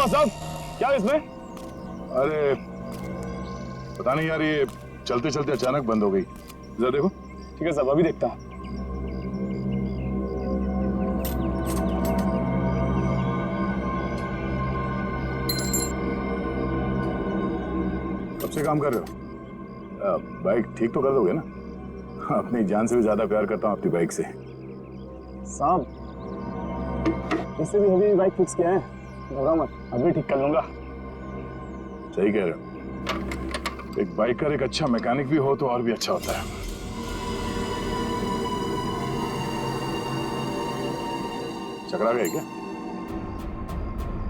हुआ साहब? क्या इसमें? अरे पता नहीं यार, ये चलते चलते अचानक बंद हो गई। जरा देखो। ठीक है साहब, अभी देखता हूँ। कब से काम कर रहे हो? बाइक ठीक तो कर दोगे ना? अपनी जान से भी ज्यादा प्यार करता हूँ अपनी बाइक से। साहब इससे भी अभी बाइक फिक्स किया है, घबरा मत, अभी ठीक कर लूंगा। सही कह रहे हो। एक बाइकर एक अच्छा मैकेनिक भी हो तो और भी अच्छा होता है। चकरा गए क्या?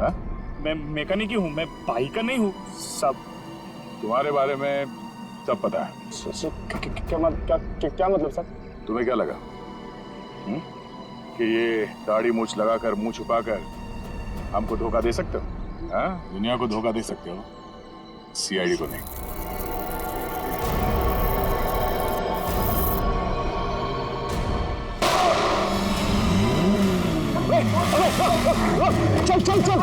हाँ? मैं मैकेनिक ही हूँ, मैं बाइकर नहीं हूँ सब। तुम्हारे बारे में सब पता है। क्या मतलब सर? तुम्हें क्या लगा कि ये दाढ़ी मूछ लगाकर मुंह छुपाकर हमको धोखा दे सकते हो? हाँ? दुनिया को धोखा दे सकते हो, सीआईडी को नहीं। चल चल चल।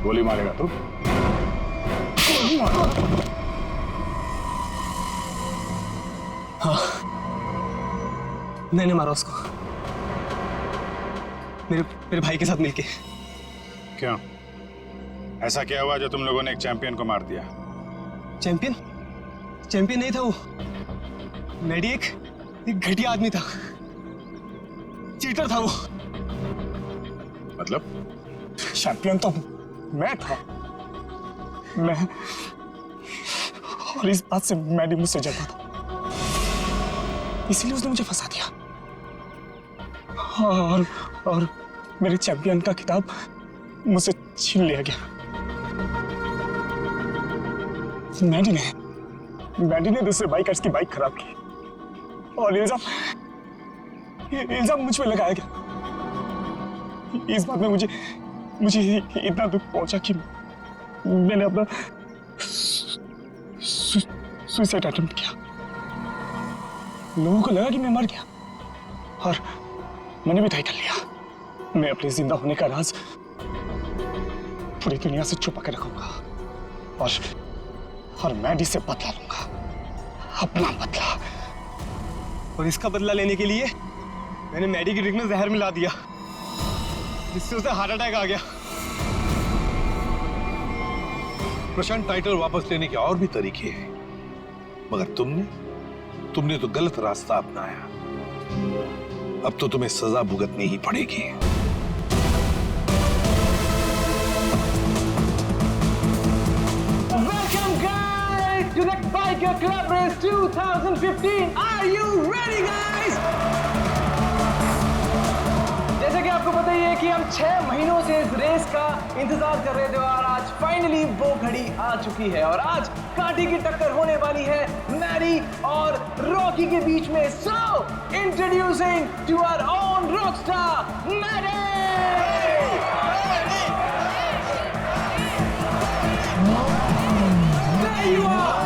गोली मारेगा तू? हाँ, मैंने मारा उसको, मेरे भाई के साथ मिलके। क्यों? ऐसा क्या हुआ जो तुम लोगों ने एक चैंपियन को मार दिया? चैंपियन? चैंपियन नहीं था वो, मैडी एक घटिया आदमी था, चीटर था वो। मतलब? चैंपियन तो मैं था, मैं, और इस बात से मैडी मुझसे जलता था, इसीलिए उसने मुझे फंसा दिया। और मेरे चैंपियन का खिताब मुझसे छीन लिया गया। मैडी ने दूसरे बाइकर्स की बाइक खराब की और इल्जाम मुझ पे लगाया गया। इस बात में मुझे इतना दुख पहुंचा कि मैंने अपना सुसाइड अटेम्प्ट किया। लोगों को लगा कि मैं मर गया और मैंने भी तय कर लिया, मैं अपने जिंदा होने का राज पूरी दुनिया से छुपा के रखूंगा और मैडी से बदला लूंगा, अपना बदला। और इसका बदला लेने के लिए मैंने मैडी की ड्रिंक में जहर मिला दिया, जिससे उसे हार्ट अटैक आ गया। प्रशांत, टाइटल वापस लेने के और भी तरीके हैं, मगर तुमने तो गलत रास्ता अपनाया। अब तो तुम्हें सजा भुगतनी ही पड़ेगी। Welcome guys to the Biker Club Race 2015. Are you ready guys? जैसे कि आपको पता ही है कि हम 6 महीनों से इस रेस का इंतजार कर रहे थे और आज फाइनली वो घड़ी आ चुकी है और आज कांटे की टक्कर होने वाली है मैडी और रॉकी के बीच में। So introducing to our own rockstar Maddy. There you are,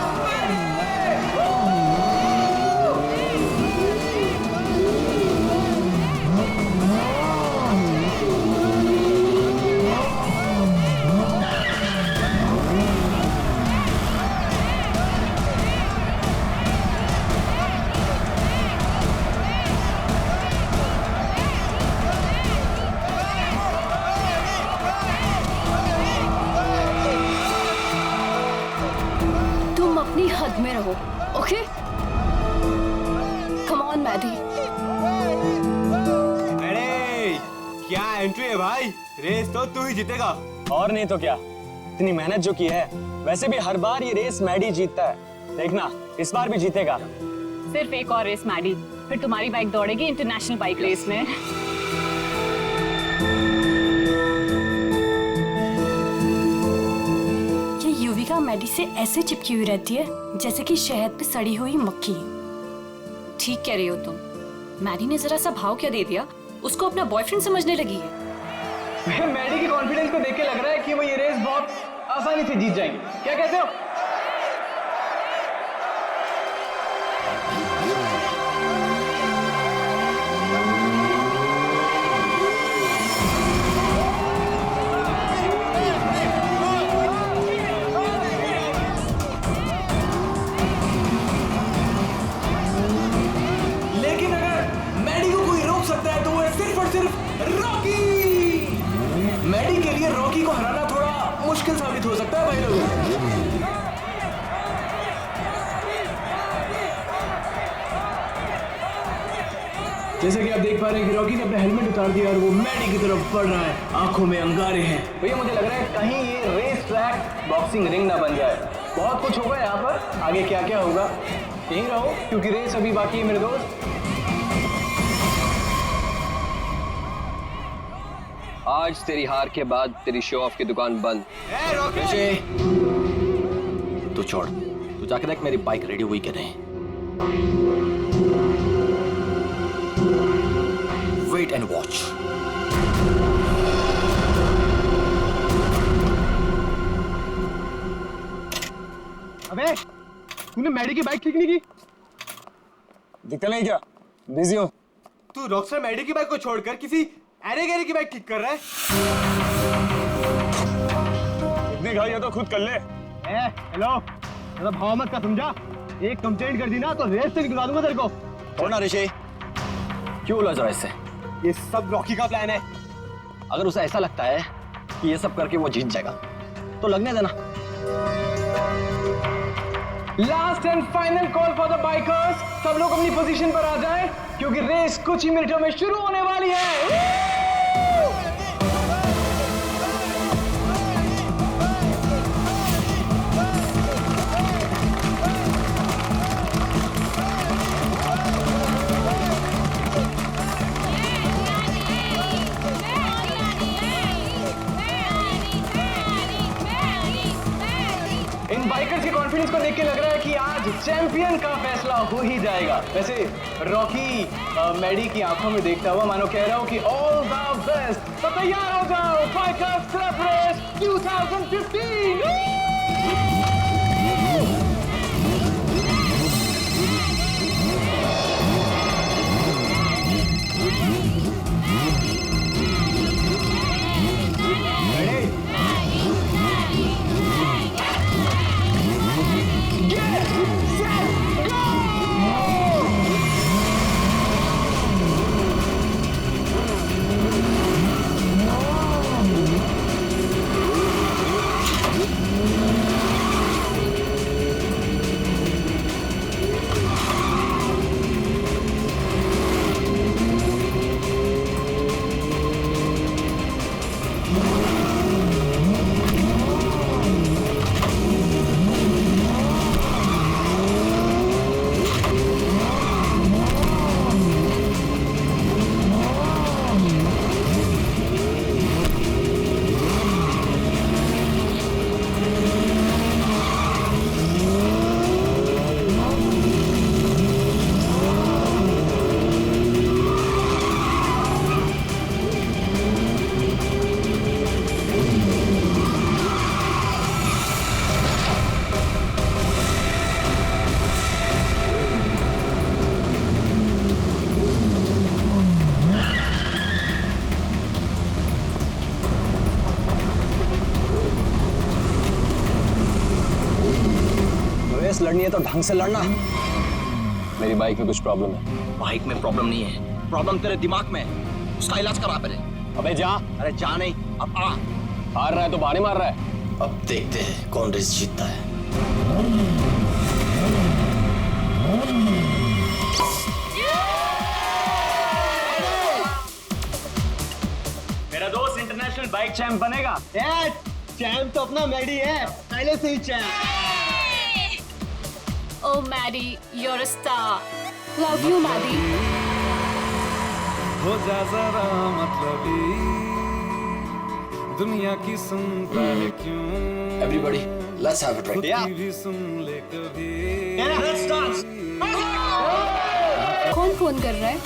हद में रहो, ओके? Come on Maddie. अरे क्या एंट्री है भाई, रेस तो तू ही जीतेगा। और नहीं तो क्या, इतनी मेहनत जो की है, वैसे भी हर बार ये रेस मैडी जीतता है। देखना इस बार भी जीतेगा। सिर्फ एक और रेस मैडी, फिर तुम्हारी बाइक दौड़ेगी इंटरनेशनल बाइक रेस में। ये युविका मैडी से ऐसे चिपकी हुई रहती है जैसे कि शहद पे सड़ी हुई मक्खी। ठीक कह रही हो तुम। मैडी ने जरा सा भाव क्या दे दिया, उसको अपना बॉयफ्रेंड समझने लगी है। मैडी की कॉन्फिडेंस को देख के लग रहा है कि वो ये रेस बहुत आसानी से जीत जाएंगे। क्या कहते हो? लेकिन अगर मैडी को कोई रोक सकता है तो वो है सिर्फ और सिर्फ रॉकी। मैडी के लिए रॉकी को हराना थोड़ा मुश्किल साबित हो सकता है भाई लोग। जैसे कि आप देख पा रहे हैं कि रॉकी ने अपना हेलमेट उतार दिया और वो मैडी की तरफ बढ़ रहा है, आंखों में अंगारे हैं। भैया मुझे लग रहा है कहीं ये रेस ट्रैक बॉक्सिंग रिंग ना बन जाए। बहुत कुछ होगा यहाँ पर, आगे क्या क्या होगा यहीं रहो क्योंकि रेस अभी बाकी है मेरे दोस्त। आज तेरी हार के बाद तेरी शो ऑफ की दुकान बंद। तू छोड़, तू जाके देख मेरी बाइक रेडी हुई कि नहीं। Wait and watch. अबे तूने मैडी की बाइक ठीक नहीं की? दिखता नहीं क्या, बिजी हूँ। तू रॉकस्टार मैडी की बाइक को छोड़कर किसी अरे गहरे की बाइक ठीक कर रहा है। इतनी घाई है तो खुद कर ले। हेलो, तेरा भाव मत का समझा। एक कंप्लेंट कर दी ना तो रेस से निकलवा दूंगा तेरे को। छोड़ना ऋषि, क्यों उलझ रहा है इससे? ये सब रॉकी का प्लान है। अगर उसे ऐसा लगता है कि ये सब करके वो जीत जाएगा तो लगने देना। Last and final call for the bikers. सब लोग अपनी पोजीशन पर आ जाएं क्योंकि रेस कुछ ही मिनटों में शुरू होने वाली है। इन बाइकर्स के कॉन्फिडेंस को देख के लग रहा है कि आज चैंपियन का फैसला हो ही जाएगा। वैसे रॉकी मैडी की आंखों में देखता हुआ मानो कह रहा हूं कि ऑल द बेस्ट। तो तैयार हो जाओ, बाइकर्स क्लब रेस 2015। रेस लड़नी है तो ढंग से लड़ना। मेरी बाइक में कुछ प्रॉब्लम है। बाइक में प्रॉब्लम नहीं है, प्रॉब्लम तेरे दिमाग में है। उसका इलाज करा पहले। अबे जा। अरे जा नहीं, अब आ। हार रहा है तो बहाने मार रहा है। अब देखते हैं कौन रेस जीतता है। मेरा दोस्त इंटरनेशनल बाइक चैंप बनेगा। चैंप तो अपना मैडी है, पहले से ही champ. Oh, Maddie, you're a star. Love you, Maddie. हो जा जरा मतलबी, दुनिया की सुनता है क्यों? Everybody, let's have a drink. खुद की भी सुन ले कभी। कौन फोन कर रहा है?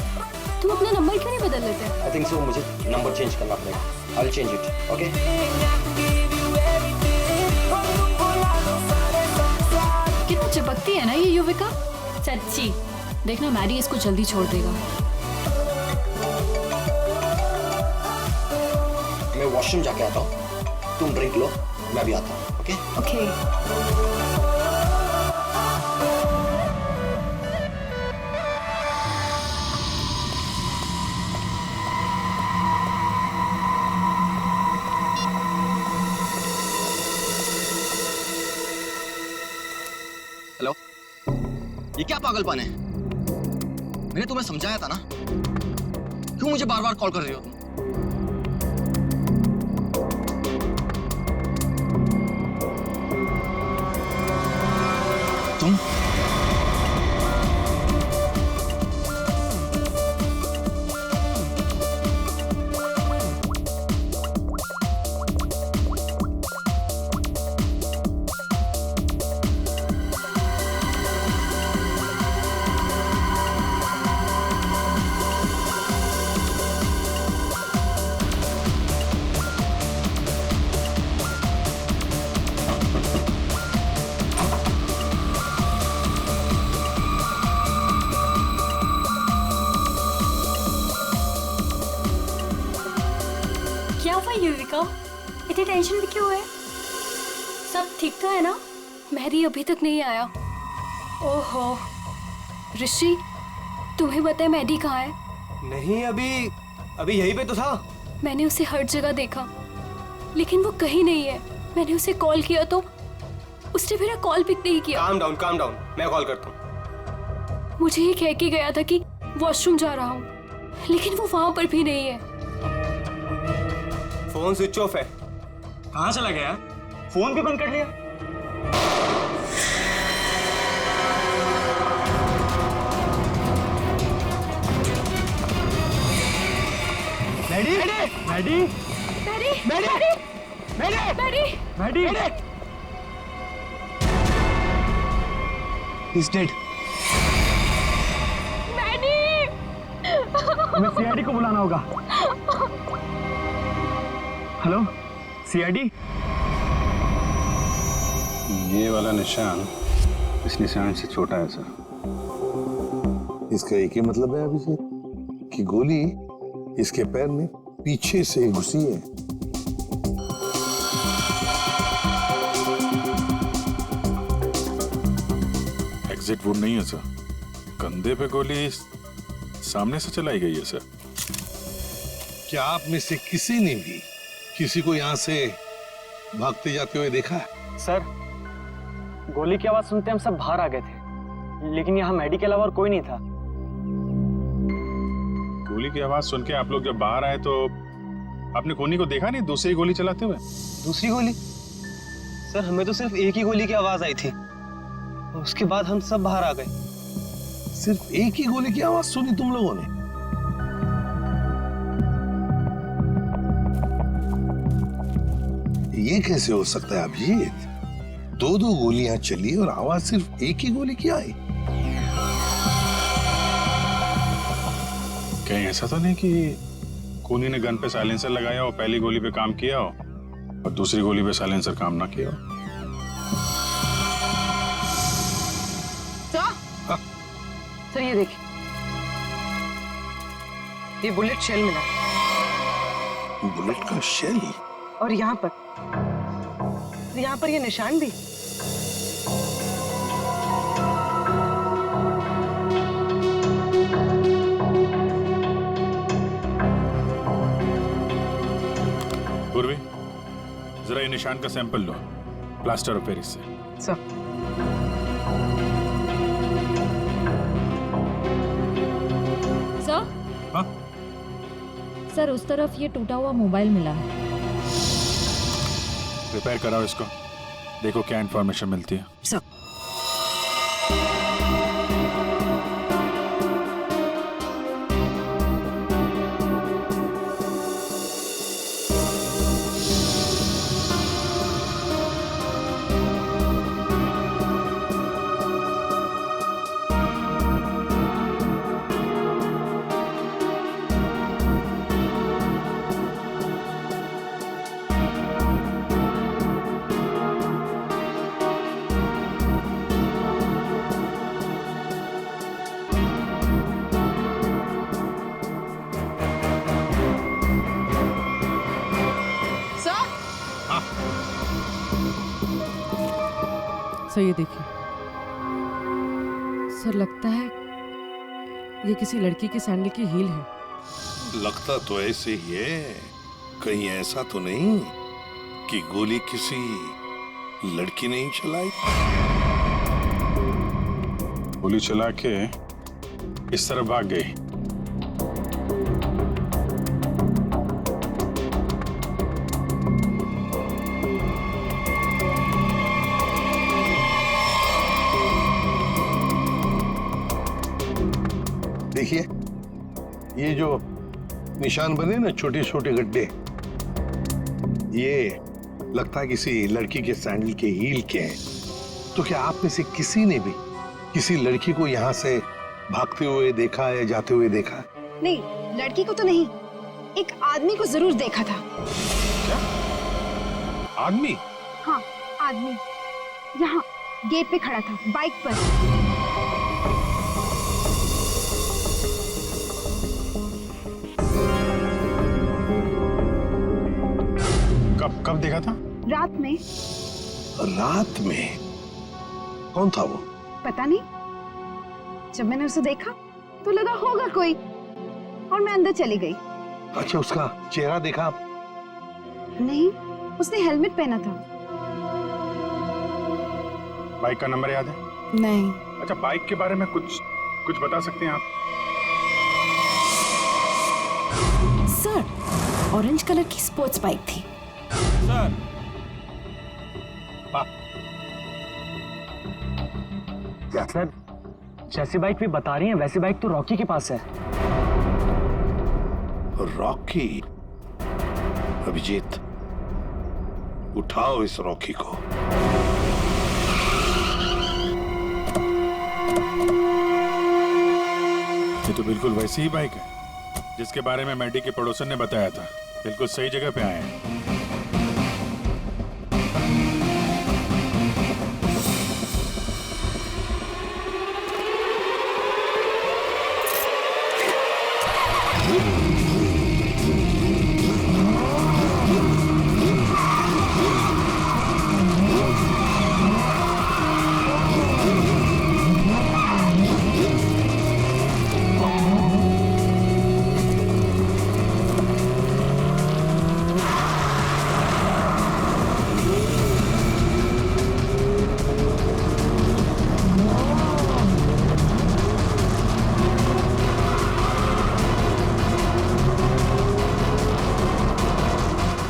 तुम अपना नंबर क्यों नहीं बदल लेते? I think so, मुझे नंबर चेंज करना पड़ेगा। I'll change it, okay? कितना चिपकती है ना ये युविका। सच्ची देखना, मैडी इसको जल्दी छोड़ देगा। मैं वॉशरूम जाके आता हूँ, तुम ड्रिंक लो, मैं भी आता हूँ, ओके? ओके। हेलो, ये क्या पागलपन है? मैंने तुम्हें समझाया था ना, क्यों मुझे बार बार कॉल कर रही हो तुम? क्या हुआ युविका? इतनी टेंशन भी क्यों है? सब ठीक तो है ना? मेहदी अभी तक नहीं आया। ओहो ऋषि, तुम्हें पता है मेहदी कहाँ है? नहीं, अभी यहीं पे तो था। मैंने उसे हर जगह देखा, लेकिन वो कहीं नहीं है। मैंने उसे कॉल किया तो उसने मेरा कॉल पिक नहीं किया। काम डाउन, मैं कॉल करता हूँ। मुझे ये कह के गया था कि वॉशरूम जा रहा हूँ, लेकिन वो वहां पर भी नहीं है। फोन स्विच ऑफ है। कहाँ चला गया? फोन भी बंद कर लिया। Maddy, Maddy, Maddy, Maddy, Maddy, Maddy, He's dead. हमें सीआईडी को बुलाना होगा। Hello, CID? ये वाला निशान इस निशान से छोटा है सर। इसका एक ही मतलब है अभिजीत कि गोली इसके पैर में पीछे से घुसी है। एग्जिट वुड नहीं है सर, कंधे पे गोली सामने से चलाई गई है सर। क्या आप में से किसी ने भी किसी को यहाँ से भागते जाते हुए देखा है? सर, गोली की आवाज सुनते हम सब बाहर आ गए थे, लेकिन यहाँ मैडी के अलावा और कोई नहीं था। गोली की आवाज सुन के आप लोग जब बाहर आए तो आपने कोनी को देखा नहीं दूसरी गोली चलाते हुए? दूसरी गोली? सर, हमें तो सिर्फ एक ही गोली की आवाज आई थी, उसके बाद हम सब बाहर आ गए। सिर्फ एक ही गोली की आवाज सुनी तुम लोगों ने? ये कैसे हो सकता है अभिजीत? दो दो गोलियां चली और आवाज सिर्फ एक ही गोली की आई। कहीं ऐसा तो नहीं कि कोनी ने गन पे साइलेंसर लगाया हो, पहली गोली पे काम किया हो और दूसरी गोली पे साइलेंसर काम ना किया हो? सर ये देखिए, ये बुलेट शेल मिला। बुलेट का शेल? और यहाँ पर ये निशान भी। पूर्वी, जरा ये निशान का sample low plaster of Paris से। सर सर उस तरफ ये टूटा हुआ मोबाइल मिला है। रिपेयर कराओ इसको, देखो क्या इन्फॉर्मेशन मिलती है। सर सर ये देखिए सर, लगता है ये किसी लड़की की सैंडल की हील है। लगता तो ऐसे ही है, कहीं ऐसा तो नहीं कि गोली किसी लड़की ने ही चलाई। गोली चला के इस तरफ भाग गई। देखिए ये जो निशान बने ना, छोटे छोटे गड्ढे, ये लगता है किसी लड़की के सैंडल के हील के हैं। तो क्या आप में से किसी ने भी किसी लड़की को यहाँ से भागते हुए देखा है, जाते हुए देखा? नहीं, लड़की को तो नहीं, एक आदमी को जरूर देखा था। क्या? आदमी? हाँ, आदमी यहाँ गेट पे खड़ा था, बाइक पर। कब देखा था? रात में। रात में? कौन था वो? पता नहीं, जब मैंने उसे देखा तो लगा होगा कोई, और मैं अंदर चली गई। अच्छा, उसका चेहरा देखा? नहीं, उसने हेलमेट पहना था। बाइक का नंबर याद है? नहीं। अच्छा, बाइक के बारे में कुछ बता सकते हैं आप? सर, ऑरेंज कलर की स्पोर्ट्स बाइक थी। सर, क्या सर, जैसी बाइक भी बता रही हैं वैसी बाइक तो रॉकी के पास है। रॉकी? अभिजीत, उठाओ इस रॉकी को। ये तो बिल्कुल वैसी ही बाइक है जिसके बारे में मैडी के पड़ोसन ने बताया था। बिल्कुल सही जगह पे आए हैं।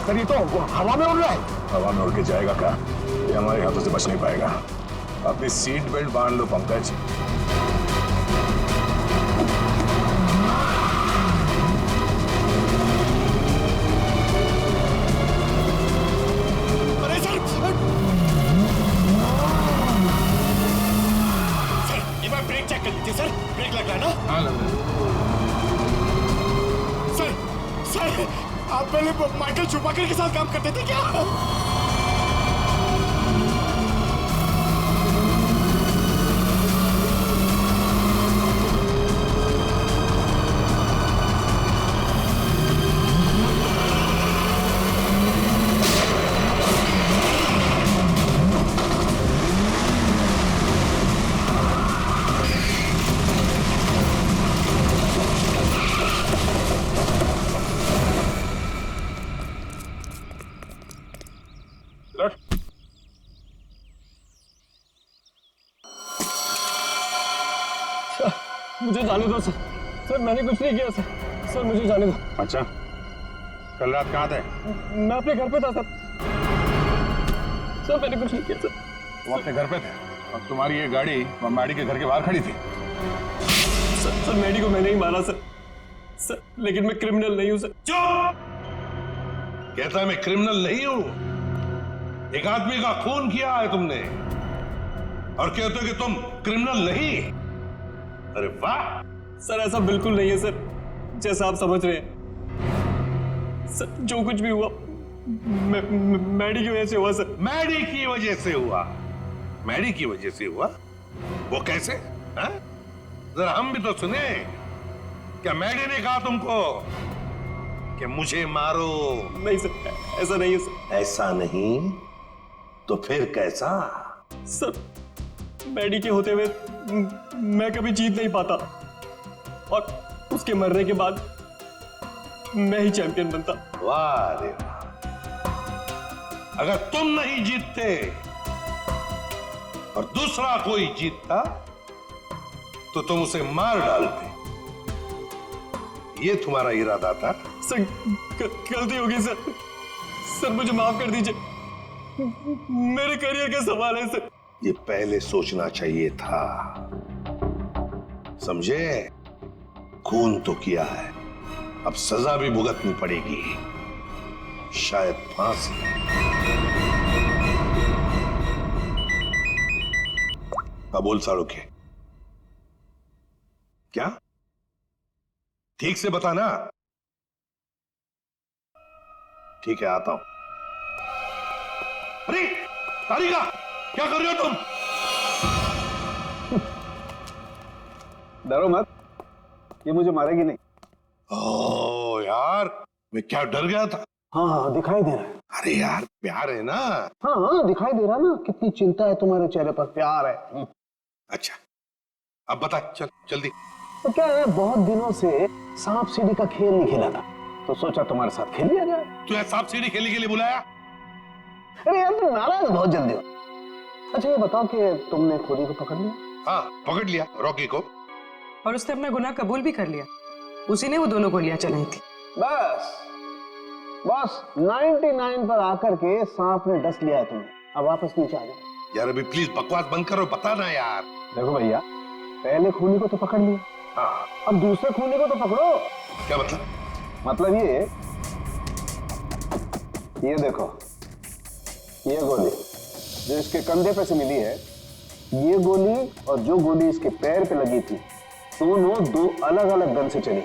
सर, ये तो हवा में उड़ रहा है। हवा में उड़ के जाएगा क्या? ये हमारे हाथों से बच नहीं पाएगा। अपनी सीट बेल्ट बांध लो पंकज। अरे सर, ये बार ब्रेक चेक कर लीजिए सर, ब्रेक लग रहा है ना? हाँ, लग रहा है। सर, आप पहले माइकल शूमाकर के साथ काम करते थे क्या? मुझे जाने दो सर, मैंने कुछ नहीं किया सर, मुझे जाने दो। अच्छा, कल रात कहाँ थे? मैं अपने घर पे था सर। सर मैंने कुछ नहीं किया सर। तुम अपने घर पे थे और तुम्हारी ये गाड़ी मैडी के घर के बाहर खड़ी थी। सर मैडी को मैंने ही मारा सर। सर लेकिन मैं क्रिमिनल नहीं हूँ सर। चुप! कहता है मैं क्रिमिनल नहीं हूं। एक आदमी का खून किया है तुमने और कहते हो कि तुम क्रिमिनल नहीं। अरे वाह! सर ऐसा बिल्कुल नहीं है सर, जैसा आप समझ रहे हैं। सर जो कुछ भी हुआ मैडी की वजह से हुआ सर। मैडी की वजह से हुआ? मैडी की वजह से हुआ? वो कैसे? हाँ? जरा हम भी तो सुने। क्या मैडी ने कहा तुमको कि मुझे मारो? नहीं सर, ऐसा नहीं है सर। ऐसा नहीं तो फिर कैसा? सर मैडी के होते हुए मैं कभी जीत नहीं पाता और उसके मरने के बाद मैं ही चैंपियन बनता। वाह रे वाह! अगर तुम नहीं जीतते और दूसरा कोई जीतता तो तुम उसे मार डालते। ये तुम्हारा इरादा था? सर गलती हो गई सर। सर मुझे माफ कर दीजिए, मेरे करियर का सवाल है सर। ये पहले सोचना चाहिए था, समझे? खून तो किया है, अब सजा भी भुगतनी पड़ेगी, शायद फांसी। बोल साड़ोखे, क्या? ठीक से बताना। ठीक है, आता हूं। अरे तारिका, क्या कर रहे हो तुम? डरो मत, ये मुझे मारेगी नहीं। ओ यार, मैं क्या डर गया था। हाँ दिखाई दे रहा है। अरे यार, प्यार है ना? हाँ दिखाई दे रहा ना, कितनी चिंता है तुम्हारे चेहरे पर, प्यार है। अच्छा, अब बता, चल जल्दी। तो क्या है, बहुत दिनों से सांप सीढ़ी का खेल नहीं खेला था, तो सोचा तुम्हारे साथ खेल लिया जाए। तू सांप सीढ़ी खेलने के लिए बुलाया? अरे यार तुम नाराज बहुत जल्दी हो। अच्छा ये बताओ कि तुमने खोरी को पकड़ लिया? हाँ पकड़ लिया, रॉकी को। और उसने अपना गुनाह कबूल भी कर लिया। उसी ने वो दोनों गोलियां चलाई थी। बस 99 पर आकर के सांप ने डस लिया है तुम्हें। अब वापस नीचे आ जाओ। यार अभी प्लीज बकवास बंद करो, बता ना यार। देखो भैया, पहले खूनी को तो पकड़ लिया, हाँ अब दूसरे खूनी को तो पकड़ो। क्या मतलब? मतलब ये देखो, ये गोली जो इसके कंधे पे से मिली है, ये गोली और जो गोली इसके पैर पे लगी थी, दोनों दो अलग अलग गन से चली।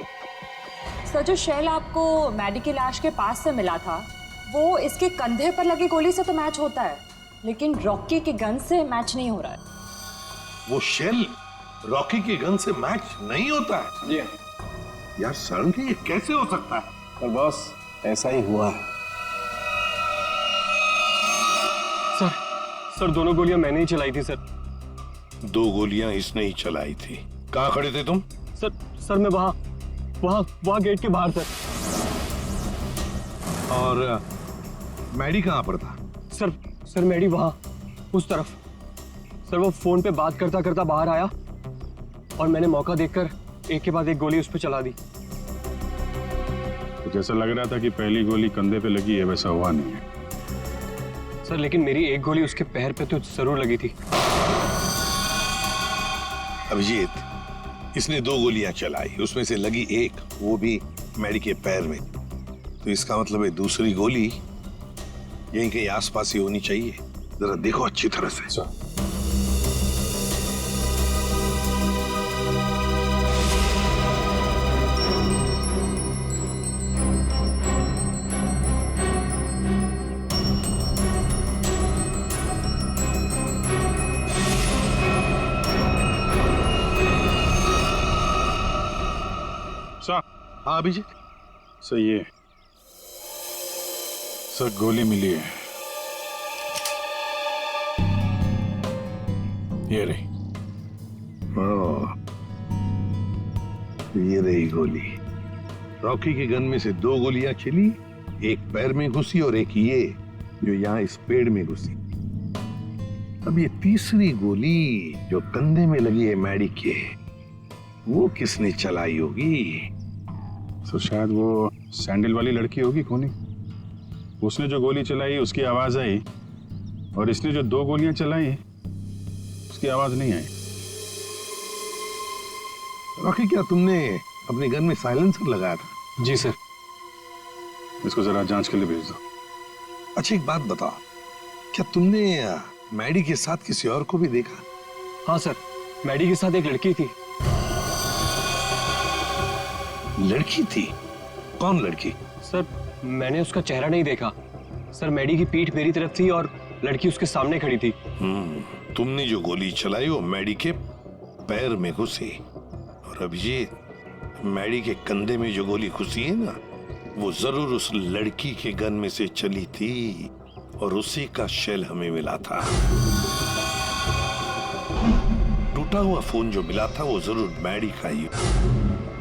सर जो शेल आपको मैडी की लाश के पास से मिला था, वो इसके कंधे पर लगी गोली से तो मैच होता है, लेकिन रॉकी के गन से मैच नहीं हो रहा है। वो शेल रॉकी की गन से मैच नहीं होता है? जी यार सड़न ये कैसे हो सकता है? पर बॉस ऐसा ही हुआ है। सर दोनों गोलियां मैंने ही चलाई थी सर। दो गोलियां इसने ही चलाई थी। कहाँ खड़े थे तुम? सर मैं वहां गेट के बाहर सर। और मैडी कहाँ पर था? सर मैडी वहां उस तरफ। सर वो फोन पे बात करता करता बाहर आया और मैंने मौका देखकर एक के बाद एक गोली उस पर चला दी। तो जैसा लग रहा था कि पहली गोली कंधे पे लगी है, वैसा हुआ नहीं है सर, लेकिन मेरी एक गोली उसके पैर पे तो जरूर लगी थी। अभिजीत, इसने दो गोलियां चलाई, उसमें से लगी एक, वो भी मैडी के पैर में। तो इसका मतलब है दूसरी गोली यहीं कहीं आसपास ही होनी चाहिए। जरा देखो अच्छी तरह से। हाँ अभिजीत। सर ये सर गोली मिली है, ये रही। ये रही गोली। रॉकी के गन में से दो गोलियां चली, एक पैर में घुसी और एक ये जो यहाँ इस पेड़ में घुसी। अब ये तीसरी गोली जो कंधे में लगी है मैडी के, वो किसने चलाई होगी? तो शायद वो सैंडल वाली लड़की होगी खूनी। उसने जो गोली चलाई उसकी आवाज आई, और इसने जो 2 गोलियां चलाई उसकी आवाज नहीं आई। रॉकी, क्या तुमने अपने गन में साइलेंसर लगाया था? जी सर। इसको जरा जांच के लिए भेज दो। अच्छा, एक बात बताओ, क्या तुमने मैडी के साथ किसी और को भी देखा? हाँ सर, मैडी के साथ एक लड़की थी। लड़की थी? कौन लड़की? सर मैंने उसका चेहरा नहीं देखा सर। मैडी की पीठ मेरी तरफ थी और लड़की उसके सामने खड़ी थी। तुमने जो गोली चलाई वो मैडी के पैर में घुसी, और अभिजीत, मैडी के कंधे में जो गोली घुसी है ना, वो जरूर उस लड़की के गन में से चली थी, और उसी का शेल हमें मिला था। टूटा हुआ फोन जो मिला था वो जरूर मैडी का ही।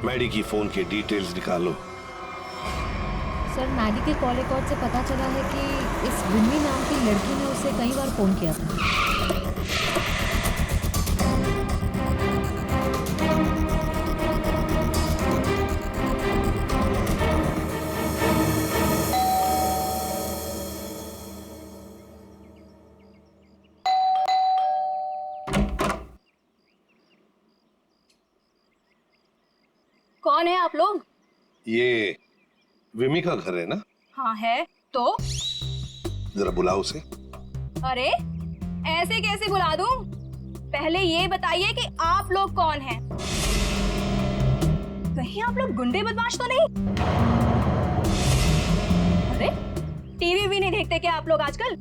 मैडी की फोन के डिटेल्स निकालो। सर, मैडी के कॉल रिकॉर्ड से पता चला है कि इस विम्मी नाम की लड़की ने उसे कई बार फोन किया था। कौन है आप लोग? ये विमी का घर है ना? हाँ है। तो जरा बुलाओ उसे। अरे ऐसे कैसे बुला दूं? पहले ये बताइए कि आप लोग कौन हैं? कहीं आप लोग गुंडे बदमाश तो नहीं? अरे टीवी भी नहीं देखते क्या आप लोग आजकल?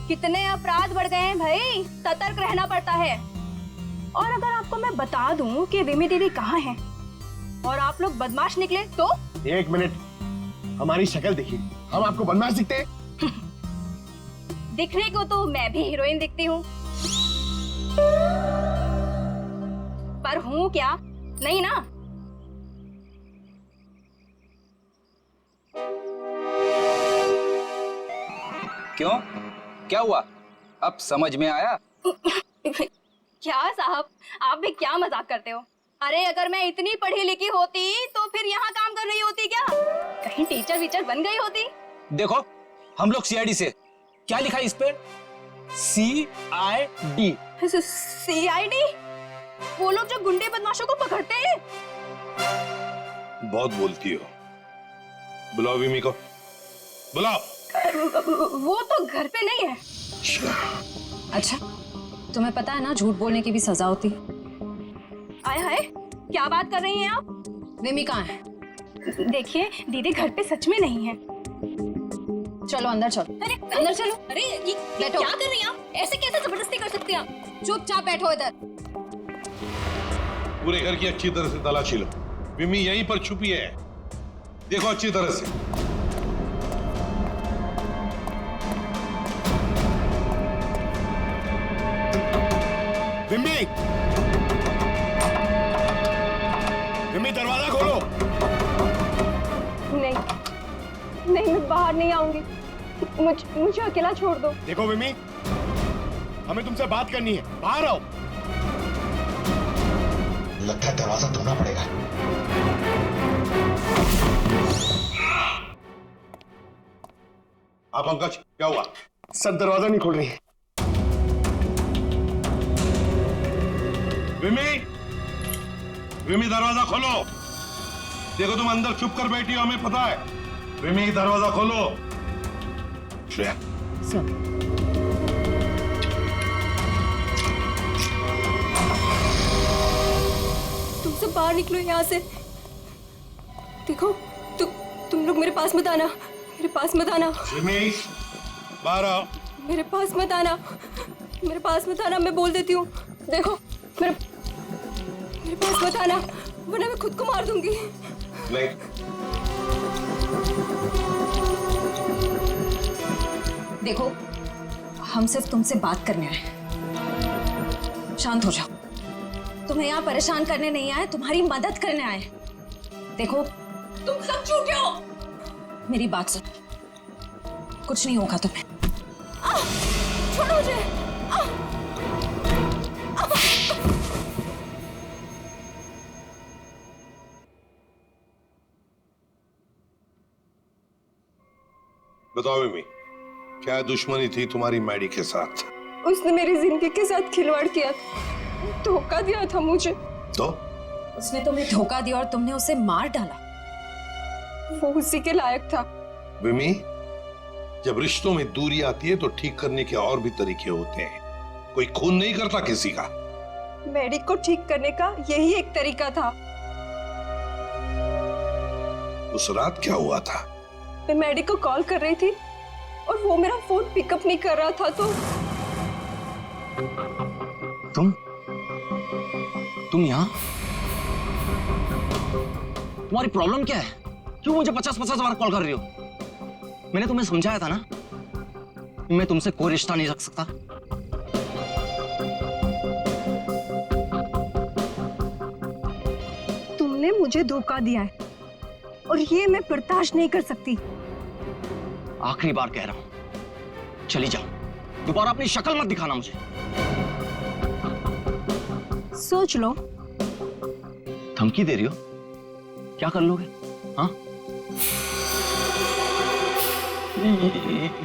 कितने अपराध बढ़ गए हैं भाई, सतर्क रहना पड़ता है। और अगर आपको मैं बता दूं कि विमी दीदी कहाँ है और आप लोग बदमाश निकले तो? 1 मिनट, हमारी शक्ल देखिए, हम आपको बदमाश दिखते हैं? दिखने को तो मैं भी हीरोइन दिखती हूँ, पर हूँ क्या? नहीं ना। क्यों, क्या हुआ? अब समझ में आया? क्या साहब, आप भी क्या मजाक करते हो? अरे अगर मैं इतनी पढ़ी लिखी होती तो फिर यहाँ काम कर रही होती क्या? कहीं टीचर वीचर बन गई होती? देखो, हम लोग सीआईडी से। क्या लिखा है इस पे? CID। CID? वो लोग जो गुंडे बदमाशों को पकड़ते हैं। बहुत बोलती हो। बुलाओ विमी को, बुलाओ। वो तो घर पे नहीं है। अच्छा, तुम्हें पता है ना झूठ बोलने की भी सजा होती है। आए हाय, क्या बात कर रही हैं आप? विमी कहाँ है? देखिए दीदी घर पे सच में नहीं है। चलो अंदर चलो। अरे अंदर चलो। अरे ये क्या कर रही हैं आप? ऐसे कैसे जबरदस्ती कर सकती हैं आप? चुपचाप बैठो इधर। पूरे घर की अच्छी तरह से तलाशी लो। विमी यहीं पर छुपी है, देखो अच्छी तरह से। विमी, विमी दरवाजा खोलो। नहीं नहीं, मैं बाहर नहीं आऊंगी। मुझे अकेला छोड़ दो। देखो विमी, हमें तुमसे बात करनी है, बाहर आओ। लगता है दरवाजा तोड़ना पड़ेगा। आप पंकज, क्या हुआ? सर दरवाजा नहीं खोल रही है। विमी, विमी दरवाजा खोलो। देखो तुम अंदर चुप कर बैठी हो, हमें पता है। विमी दरवाजा खोलो। श्रेया, सर, तुम सब बाहर निकलो यहाँ से। देखो तुम लोग मेरे पास मत आना, मेरे पास मत आना। विमी, बाहर आओ। मेरे पास मत आना, मेरे पास मत आना, मैं बोल देती हूँ। देखो मेरे पास मत आना, वरना मैं खुद को मार दूंगी। नहीं। देखो, हम सिर्फ तुमसे बात करने आए। शांत हो जाओ। तुम्हें यहाँ परेशान करने नहीं आए, तुम्हारी मदद करने आए। देखो, तुम सब झूठे हो। मेरी बात सुनो, कुछ नहीं होगा तुम्हें। छोड़ो मुझे। बताओ मिमी, क्या दुश्मनी थी तुम्हारी मैडी के साथ? उसने मेरी जिंदगी के साथ खिलवाड़ किया था, धोखा दिया था मुझे। तो उसने तुम्हें धोखा दिया और तुमने उसे मार डाला। वो उसी के लायक था। विमी, जब रिश्तों में दूरी आती है तो ठीक करने के और भी तरीके होते हैं। कोई खून नहीं करता किसी का। मैडी को ठीक करने का यही एक तरीका था। उस रात क्या हुआ था? मैं मैडी को कॉल कर रही थी और वो मेरा फोन पिकअप नहीं कर रहा था, तो तुम यहाँ? तुम्हारी प्रॉब्लम क्या है? क्यों मुझे 50-50 बार कॉल कर रही हो? मैंने तुम्हें समझाया था ना, मैं तुमसे कोई रिश्ता नहीं रख सकता। तुमने मुझे धोखा दिया है और ये मैं बर्दाश्त नहीं कर सकती। आखिरी बार कह रहा हूं, चली जाओ, दोबारा अपनी शक्ल मत दिखाना मुझे। सोच लो। धमकी दे रही हो? क्या कर लोगे? हाँ?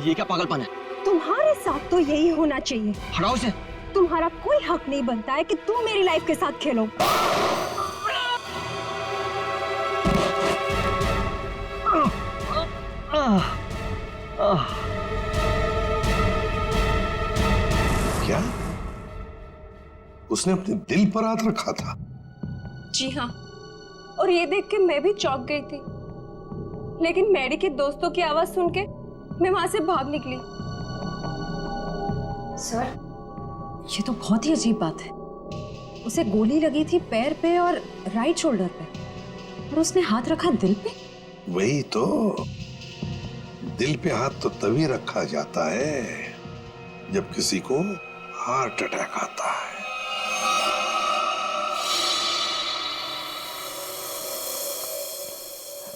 ये क्या पागलपन है? तुम्हारे साथ तो यही होना चाहिए। हटाओ इसे। तुम्हारा कोई हक नहीं बनता है कि तुम मेरी लाइफ के साथ खेलो। क्या उसने अपने दिल पर हाथ रखा था? जी हाँ, और ये देख के मैं भी चौंक गई थी, लेकिन मैडी के दोस्तों की आवाज सुन के मैं वहां से भाग निकली। सर, ये तो बहुत ही अजीब बात है। उसे गोली लगी थी पैर पे और राइट शोल्डर पे, और उसने हाथ रखा दिल पे। वही तो, दिल पे हाथ तो तभी रखा जाता है जब किसी को हार्ट अटैक आता है।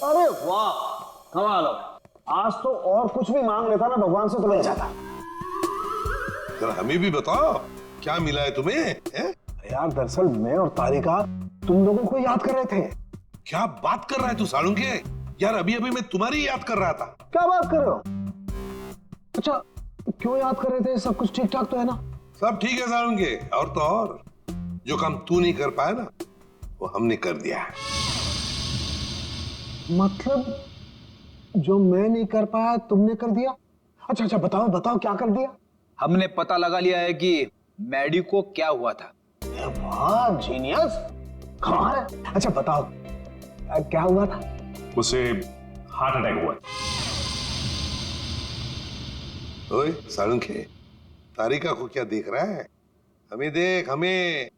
अरे वाह, कमाल हो। आज तो और कुछ भी मांग लेता ना भगवान से तो मिल जाता। जरा हमें भी बताओ, क्या मिला है तुम्हें? यार दरअसल मैं और तारिका तुम लोगों को याद कर रहे थे। क्या बात कर रहा है तू सालुंके? यार अभी अभी मैं तुम्हारी याद कर रहा था। क्या बात कर रहे हो? अच्छा, क्यों याद कर रहे थे? सब कुछ ठीक ठाक तो है ना? सब ठीक है सालुंके, और तो और जो काम तू नहीं कर पाया ना, वो हमने कर दिया है। मतलब जो मैं नहीं कर पाया तुमने कर दिया? अच्छा अच्छा, बताओ बताओ क्या कर दिया? हमने पता लगा लिया है कि मैडी को क्या हुआ था। वाह जीनियस, कमाल है। अच्छा बताओ क्या हुआ था? उसे हार्ट अटैक हुआ। ओए सालुंके, तारिका को क्या देख रहा है? हमें देख, हमें।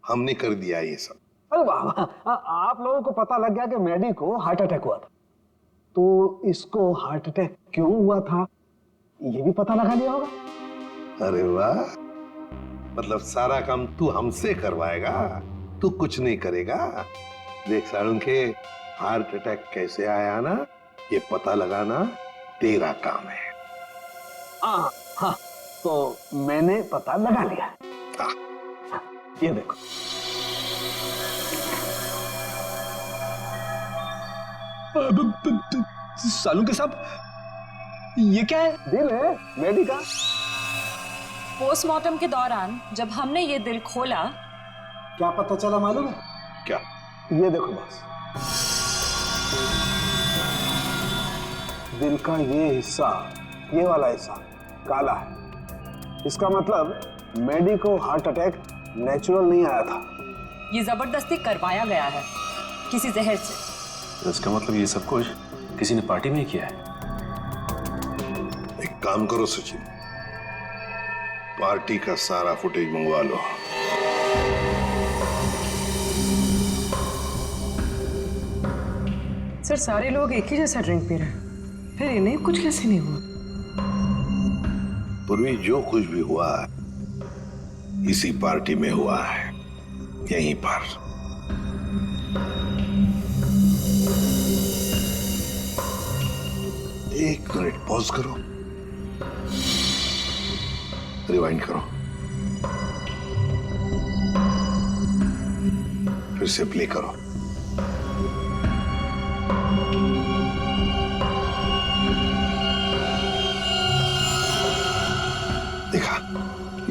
हमने कर दिया ये सब। अरे वाह, आप लोगों को पता लग गया कि मैडी को हार्ट अटैक हुआ था, तो इसको हार्ट अटैक क्यों हुआ था ये भी पता लगा लिया होगा। अरे वाह, मतलब सारा काम तू हमसे करवाएगा, तू कुछ नहीं करेगा। देख सालुंके, हार्ट अटैक कैसे आया ना, ये पता लगाना तेरा काम है। हाँ, तो मैंने पता लगा लिया। ये देखो। सालुंके साहब, ये क्या है? दिल है मैडी का। पोस्टमार्टम के दौरान जब हमने ये दिल खोला, क्या पता चला मालूम है? क्या? ये देखो बस, दिल का ये हिस्सा, ये वाला हिस्सा काला है। इसका मतलब मैडी को हार्ट अटैक नेचुरल नहीं आया था, ये जबरदस्ती करवाया गया है किसी जहर से। इसका मतलब ये सब कुछ किसी ने पार्टी में किया है। एक काम करो सचिन, पार्टी का सारा फुटेज मंगवा लो। सर, सारे लोग एक ही जैसा ड्रिंक पी रहे हैं, फिर इन्हें कुछ कैसे नहीं हुआ? पूर्वी, जो कुछ भी हुआ है इसी पार्टी में हुआ है, यहीं पर। एक मिनट पॉज करो, रिवाइंड करो, फिर से प्ले करो।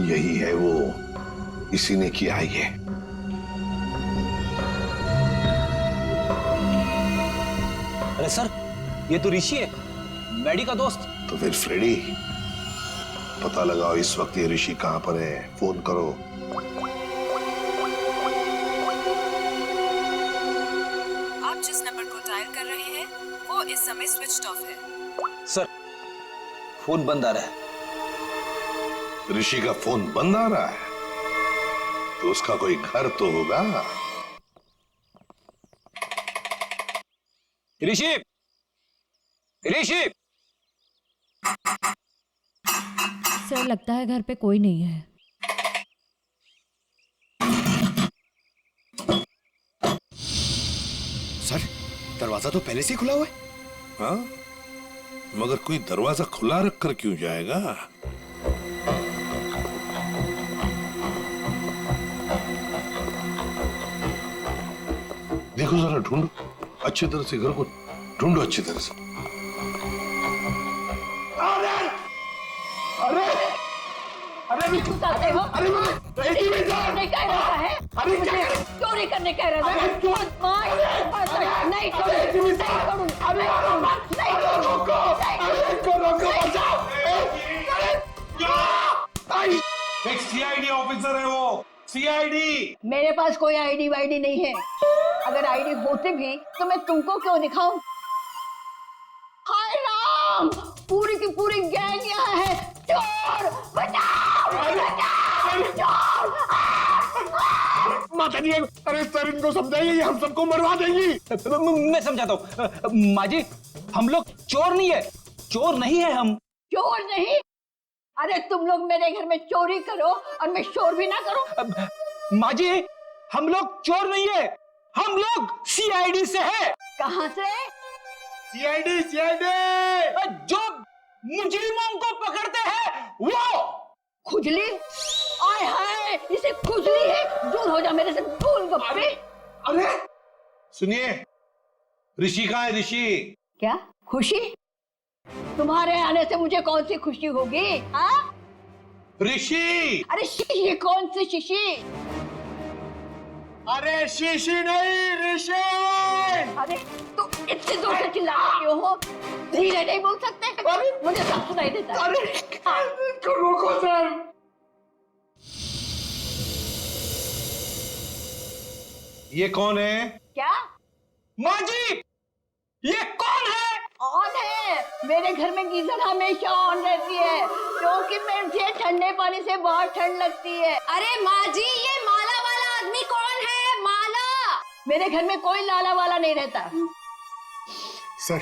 यही है वो, इसी ने किया है ये। अरे सर, ये तो ऋषि है, मैडी का दोस्त। तो फिर फ्रेडी, पता लगाओ इस वक्त ये ऋषि कहां पर है, फोन करो। आप जिस नंबर को डायल कर रहे हैं वो इस समय स्विच्ड ऑफ है। सर, फोन बंद आ रहा है। ऋषि का फोन बंद आ रहा है तो उसका कोई घर तो होगा। ऋषि, ऋषि! सर लगता है घर पे कोई नहीं है। सर, दरवाजा तो पहले से खुला हुआ है। हाँ, मगर कोई दरवाजा खुला रखकर क्यों जाएगा? देखो जरा, ढूंढो अच्छी तरह से, घर को ढूंढो अच्छी तरह से। चोरी करने कह रहा है। एक सीआईडी ऑफिसर है वो, सीआईडी। मेरे पास कोई आईडी वाईडी नहीं है। अगर आईडी होती भी तो मैं तुमको क्यों दिखाऊं? हाय राम, पूरी की पूरी गैंग यहाँ है। चोर बचाओ, बचाओ, चोर! माता जी, अरे सर इनको समझाइए, ये हम सबको मरवा देंगी। मैं समझाता हूँ। माँ जी, हम लोग चोर नहीं है, चोर नहीं है हम। चोर नहीं? अरे तुम लोग मेरे घर में चोरी करो और मैं शोर भी ना करूं। माँ जी, हम लोग चोर नहीं है, हम लोग सीआईडी से है। कहाँ से? सीआईडी, सीआईडी जो मुजरिमों को पकड़ते हैं वो। खुजली? आय हाय, इसे खुजली है। दूर हो जा मेरे से, गोलगप्पे। अरे सुनिए, ऋषि कहाँ है? ऋषि क्या खुशी? तुम्हारे आने से मुझे कौन सी खुशी होगी? हाँ? ऋषि! अरे शीशी कौन सी शीशी? अरे शीशी नहीं, ऋषि! अरे तू इतनी जोर से चिल्ला रही हो, धीरे नहीं बोल सकते? मुझे सब सुनाई देता है। अरे रोको सर। ये कौन है? क्या? माँ जी, ये कौन है? ऑन है। मेरे घर में गीजर हमेशा ऑन रहती है क्योंकि मुझे ठंडे पानी से बहुत ठंड लगती है। अरे माँ जी, ये माला वाला आदमी कौन है? माला? मेरे घर में कोई लाला वाला नहीं रहता। सर,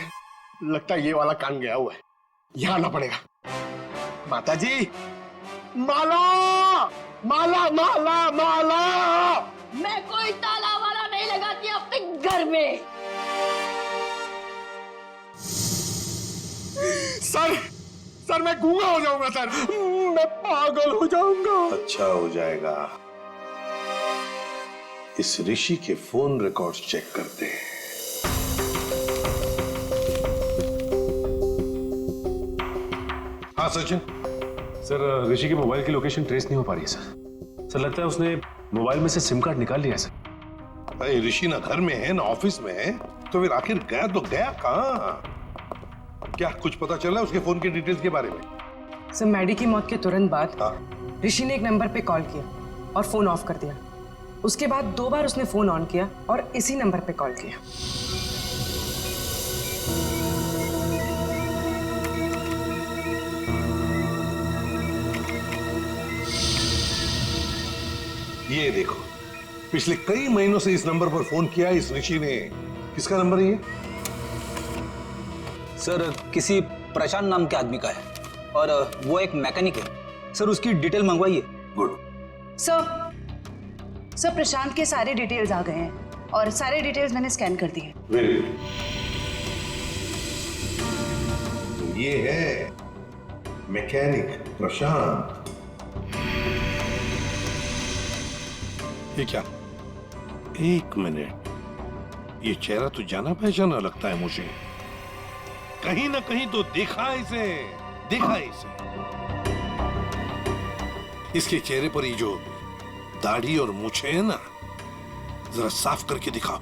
लगता है ये वाला कान गया हुआ है, यहाँ आना पड़ेगा। माता जी, माला, माला, माला, माला! मैं कोई ताला वाला नहीं लगाती अपने घर में। सर मैं गूंगा हो जाऊंगा सर, मैं पागल हो जाऊंगा। अच्छा हो जाएगा। इस ऋषि के फोन रिकॉर्ड्स चेक करते हैं। हाँ सचिन। सर, ऋषि के मोबाइल की लोकेशन ट्रेस नहीं हो पा रही है सर। लगता है उसने मोबाइल में से सिम कार्ड निकाल लिया है सर। अरे ऋषि ना घर में है ना ऑफिस में है, तो फिर आखिर गया तो गया कहाँ? क्या कुछ पता चला उसके फोन की डिटेल्स के बारे में? सर, मैडी की मौत के तुरंत बाद ऋषि ने एक नंबर पे कॉल किया और फोन ऑफ कर दिया। उसके बाद 2 बार उसने फोन ऑन किया और इसी नंबर पे कॉल किया। ये देखो, पिछले कई महीनों से इस नंबर पर फोन किया इस ऋषि ने। किसका नंबर है ये? सर, किसी प्रशांत नाम के आदमी का है और वो एक मैकेनिक है। सर, उसकी डिटेल मंगवाइए। गुड। सर प्रशांत के सारे डिटेल्स आ गए हैं और सारे डिटेल्स मैंने स्कैन कर दिए। Very good. तो ये है मैकेनिक प्रशांत। ये क्या? एक मिनट, ये चेहरा तो जाना पहचाना लगता है मुझे। कहीं ना कहीं तो देखा इसे, देखा इसे। इसके चेहरे पर ये जो दाढ़ी और मूछें है ना, जरा साफ करके दिखाओ।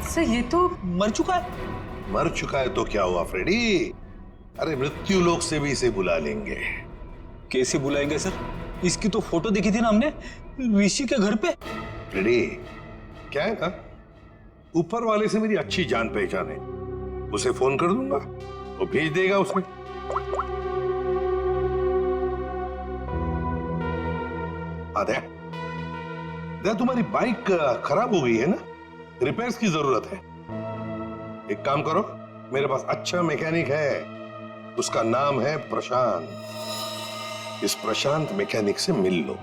सर ये तो मर चुका है। मर चुका है तो क्या हुआ फ्रेडी? अरे मृत्यु लोक से भी इसे बुला लेंगे। कैसे बुलाएंगे सर? इसकी तो फोटो देखी थी ना हमने ऋषि के घर पे। फ्रेडी, क्या है ना, ऊपर वाले से मेरी अच्छी जान पहचान है। उसे फोन कर दूंगा, वो भेज देगा उसमें। आदे, तुम्हारी बाइक खराब हो गई है ना, रिपेयर्स की जरूरत है। एक काम करो, मेरे पास अच्छा मैकेनिक है, उसका नाम है प्रशांत। इस प्रशांत मैकेनिक से मिल लो।